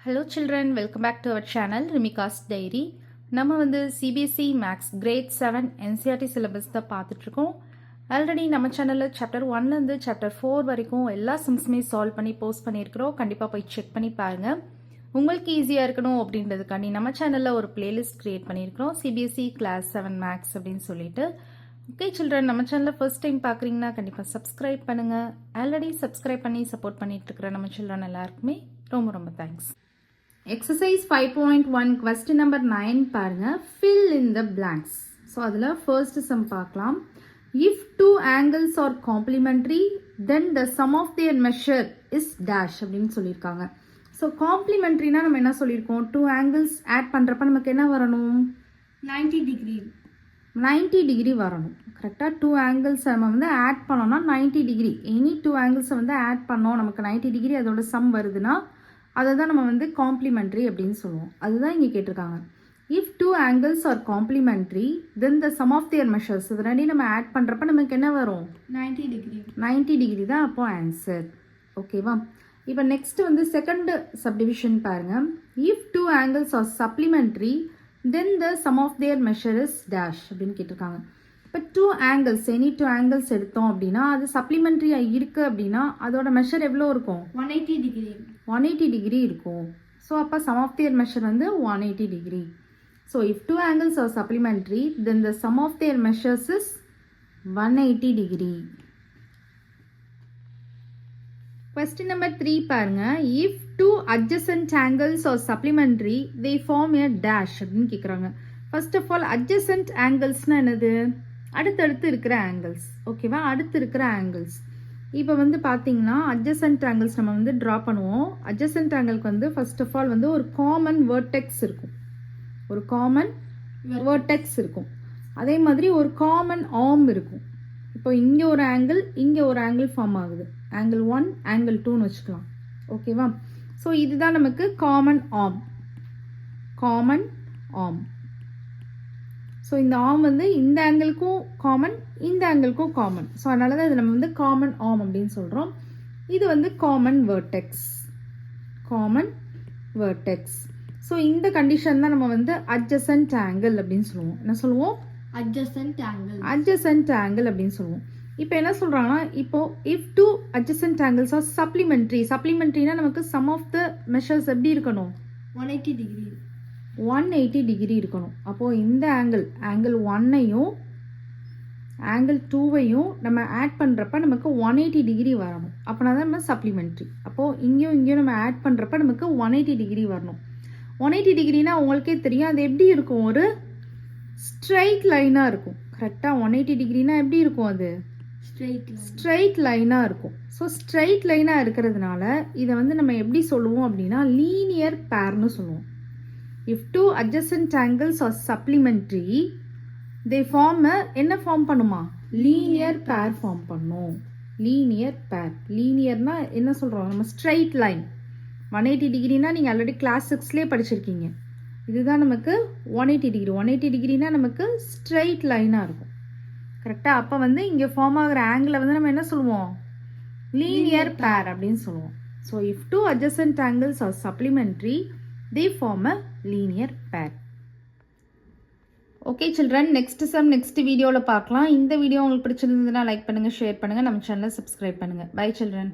Hello children, welcome back to our channel Rimika's Diary. நம்ம வந்து CBSE Maths Grade 7 NCERT syllabus தான் பார்த்துட்ருக்கோம். Already நம்ம சேனலில் சாப்டர் 1லேருந்து சாப்டர் 4 வரைக்கும் எல்லா சம்ஸுமே சால்வ் பண்ணி போஸ்ட் பண்ணியிருக்கிறோம். கண்டிப்பாக போய் செக் பண்ணி பாருங்கள். உங்களுக்கு ஈஸியாக இருக்கணும் அப்படின்றதுக்காண்டி நம்ம சேனலில் ஒரு பிளேலிஸ்ட் க்ரியேட் பண்ணியிருக்கிறோம். CBSE Class 7 Maths அப்படின்னு சொல்லிட்டு. ஓகே சில்ட்ரன், நம்ம சேனலில் ஃபர்ஸ்ட் டைம் பார்க்குறீங்கன்னா கண்டிப்பாக சப்ஸ்கிரைப் பண்ணுங்கள். ஆல்ரெடி சப்ஸ்கிரைப் பண்ணி சப்போர்ட் பண்ணிகிட்ருக்கிற நம்ம சில்ட்ரன் எல்லாருக்குமே ரொம்ப ரொம்ப தேங்க்ஸ். Exercise 5.1 question number 9 பாருங்க, fill in the blanks. So அதில் first sum பார்க்கலாம். If two angles are complementary, then the sum of their measure is dash அப்படின்னு சொல்லியிருக்காங்க. So complementaryனா நம்ம என்ன சொல்லியிருக்கோம், two angles add பண்ணுறப்ப நமக்கு என்ன வரணும், 90 degree 90 டிகிரி வரணும். கரெக்டாக டூ ஆங்கிள்ஸ் நம்ம வந்து ஆட் பண்ணோம்னா 90 டிகிரி, எனி டூ ஆங்கிள்ஸை வந்து ஆட் பண்ணோம் நமக்கு 90 டிகிரி அதோட சம் வருதுன்னா அதை தான் நம்ம வந்து காம்ப்ளிமெண்ட்ரி அப்படின்னு சொல்லுவோம். அதுதான் இங்கே கேட்டிருக்காங்க. If two angles are complementary then the sum of their measures, இது ரெண்டையும் நம்ம ஆட் பண்ணுறப்ப நமக்கு என்ன வரும், 90 degree 90 டிகிரி தான் அப்போ ஆன்சர். ஓகேவா? இப்போ நெக்ஸ்ட் வந்து செகண்ட் சப்டிவிஷன் பாருங்க. If two angles are supplementary then the sum of their measure is dash அப்படின்னு கேட்டிருக்காங்க. இப்போ two angles, any two angles எடுத்தோம் அப்படின்னா அது சப்ளிமெண்ட்ரியாக இருக்குது அப்படின்னா அதோட மெஷர் எவ்வளோ இருக்கும், 180 degree 180 டிகிரி இருக்கும். ஸோ அப்போ சம் ஆஃப் தியர் மெஷர் வந்து 180 degree. So if two angles are supplementary then the sum of their measures is 180 degree. Question number 3 பாருங்க. If two adjacent angles are supplementary, they form a dash அப்படின்னு கேட்குறாங்க. First of all adjacent anglesனா என்னது, அடுத்தடுத்து இருக்கிற angles. ஓகேவா, அடுத்து இருக்கிற angles. இப்போ வந்து பார்த்தீங்கன்னா adjacent angles நம்ம வந்து ட்ரா பண்ணுவோம். adjacent ஆங்கிளுக்கு வந்து ஃபர்ஸ்ட் ஆஃப் ஆல் வந்து ஒரு காமன் வேர்டெக்ஸ் இருக்கும், ஒரு காமன் வேர்டெக்ஸ் இருக்கும். அதே மாதிரி ஒரு காமன் ஆர்ம் இருக்கும். இப்போ இங்கே ஒரு ஆங்கிள், இங்கே ஒரு ஆங்கிள் ஃபார்ம் ஆகுது, ஆங்கிள் 1 ஆங்கிள் 2ன்னு வச்சுக்கலாம். ஓகேவா? ஸோ இதுதான் நமக்கு common arm, common arm. So இந்த ஆர்ம் வந்து இந்த ஆங்கிளுக்கும் காமன், இந்த ஆங்கிளுக்கும் காமன். ஸோ அதனால தான் இது நம்ம வந்து காமன் ஆர்ம் அப்படின்னு சொல்கிறோம். இது வந்து common vertex, common vertex. So இந்த கண்டிஷன் தான் நம்ம வந்து அட்ஜசன்ட் ஆங்கிள் அப்படின்னு சொல்லுவோம். என்ன சொல்லுவோம், adjacent angle adjacent angle அப்படின்னு சொல்லுவோம். இப்போ என்ன சொல்றாங்கன்னா, இப்போ if two adjacent angles are supplementary, supplementaryனா நமக்கு sum of the measures எப்படி இருக்கணும், 180 degree 180 டிகிரி இருக்கணும். அப்போ இந்த ஆங்கிள், ஆங்கிள் 1ஐயும் ஆங்கிள் 2வையும் நம்ம ஆட் பண்ணுறப்ப நமக்கு 180 டிகிரி வரணும். அப்போனா தான் நம்ம சப்ளிமெண்ட்ரி. அப்போது இங்கேயும் இங்கேயும் நம்ம ஆட் பண்ணுறப்ப நமக்கு 180 டிகிரி வரணும். 180 டிகிரினா உங்களுக்கே தெரியும் அது எப்படி இருக்கும், ஒரு ஸ்ட்ரைட் லைனாக இருக்கும். கரெக்டாக 180 டிகிரினா எப்படி இருக்கும், அது ஸ்ட்ரைட் லைனாக இருக்கும். ஸோ ஸ்ட்ரைட் லைனாக இருக்கிறதுனால இதை வந்து நம்ம எப்படி சொல்லுவோம் அப்படின்னா லீனியர் பேர்னு சொல்லுவோம். If two adjacent angles are supplementary they form என்ன ஃபார்ம் பண்ணுமா, லீனியர் பேர் ஃபார்ம் பண்ணும். லீனியர் பேர், லீனியர்னா என்ன சொல்கிறோம் நம்ம, ஸ்ட்ரைட் லைன். 180 டிகிரினா நீங்கள் ஆல்ரெடி கிளாஸ் 6லேயே படிச்சிருக்கீங்க. இதுதான் நமக்கு 180 டிகிரி. 180 டிகிரினா நமக்கு ஸ்ட்ரைட் லைனாக இருக்கும். கரெக்டாக? அப்போ வந்து இங்கே ஃபார்ம் ஆகிற ஆங்கிளை வந்து நம்ம என்ன சொல்லுவோம், லீனியர் பேர் அப்படின்னு சொல்லுவோம். So if two adjacent angles are supplementary they form a linear pair. Okay children, next some next வீடியோவில் பார்க்கலாம். இந்த வீடியோ உங்களுக்கு பிடிச்சிருந்ததுன்னா லைக் பண்ணுங்கள், ஷேர் பண்ணுங்கள், நம்ம சேனலை சப்ஸ்கிரைப் பண்ணுங்கள். Bye children.